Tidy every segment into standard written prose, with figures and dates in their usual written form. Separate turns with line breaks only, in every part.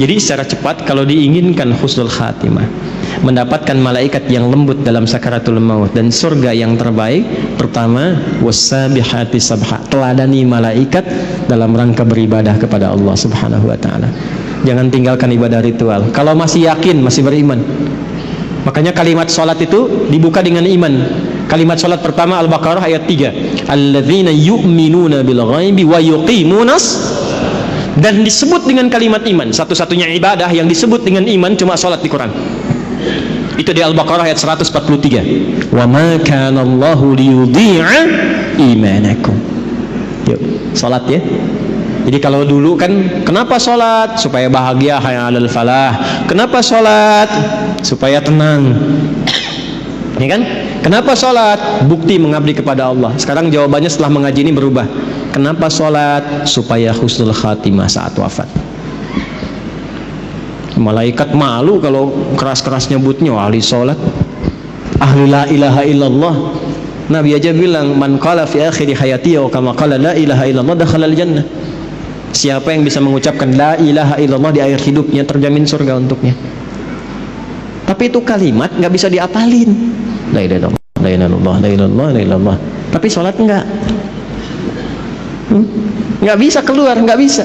Jadi secara cepat, kalau diinginkan husnul khatimah, mendapatkan malaikat yang lembut dalam sakaratul maut dan surga yang terbaik, pertama wassabihati sabha, teladani malaikat dalam rangka beribadah kepada Allah Subhanahu wa taala. Jangan tinggalkan ibadah ritual kalau masih yakin, masih beriman. Makanya kalimat salat itu dibuka dengan iman. Kalimat salat pertama Al-Baqarah ayat 3, alladzina yu'minuna bil ghaibi wa yuqimunas, dan disebut dengan kalimat iman. Satu-satunya ibadah yang disebut dengan iman cuma salat di Quran. Itu di Al-Baqarah ayat 143. Wa ma kana Allahu liyudhi'a imanakum. Yuk, salat ya. Jadi kalau dulu kan kenapa salat? Supaya bahagia, hayya 'alal falah. Kenapa salat? Supaya tenang. Ya kan? Kenapa salat? Bukti mengabdi kepada Allah. Sekarang jawabannya setelah mengaji ini berubah. Kenapa salat? Supaya husnul khatimah saat wafat. Malaikat malu kalau keras-keras nyebutnya ahli salat, ahli la ilaha illallah. Nabi aja bilang, man qala fi akhir hayati wa kama qala la ilaha illallah dakhala al jannah. Siapa yang bisa mengucapkan la ilaha illallah di akhir hidupnya, terjamin surga untuknya. Tapi itu kalimat nggak bisa diapalin. La ilaha illallah, la ilaha illallah, la ilaha illallah, la ilaha illallah. Tapi salat enggak. Nggak bisa keluar, nggak bisa,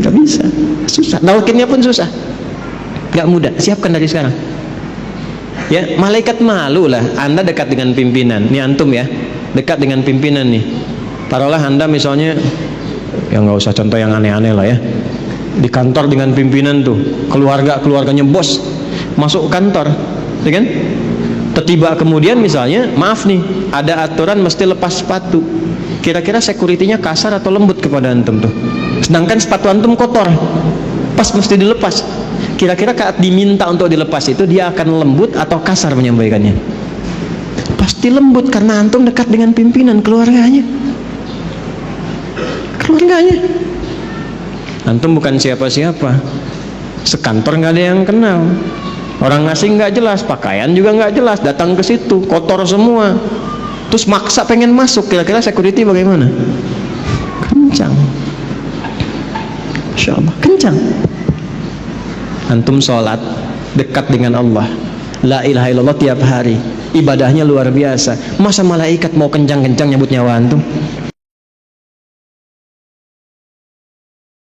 nggak bisa, susah. Nalkinnya pun susah, nggak mudah. Siapkan dari sekarang. Ya, malaikat malu lah. Anda dekat dengan pimpinan, ini antum ya, dekat dengan pimpinan nih. Taruhlah Anda misalnya, ya nggak usah contoh yang aneh-aneh lah ya. Di kantor dengan pimpinan tuh, keluarganya bos, masuk kantor, ya kan? Tiba kemudian misalnya, maaf nih, ada aturan mesti lepas sepatu. Kira-kira security-nya kasar atau lembut kepada antum tuh? Sedangkan sepatu antum kotor, pas mesti dilepas. Kira-kira saat diminta untuk dilepas itu dia akan lembut atau kasar menyampaikannya? Pasti lembut karena antum dekat dengan pimpinan, keluarganya. Antum bukan siapa-siapa, sekantor nggak ada yang kenal. Orang asing nggak jelas, pakaian juga nggak jelas, datang ke situ kotor semua, terus maksa pengen masuk. Kira-kira security bagaimana? Kencang, Insya Allah kencang. Antum sholat dekat dengan Allah, la ilaha illallah tiap hari, ibadahnya luar biasa. Masa malaikat mau kencang-kencang nyebut nyawa antum?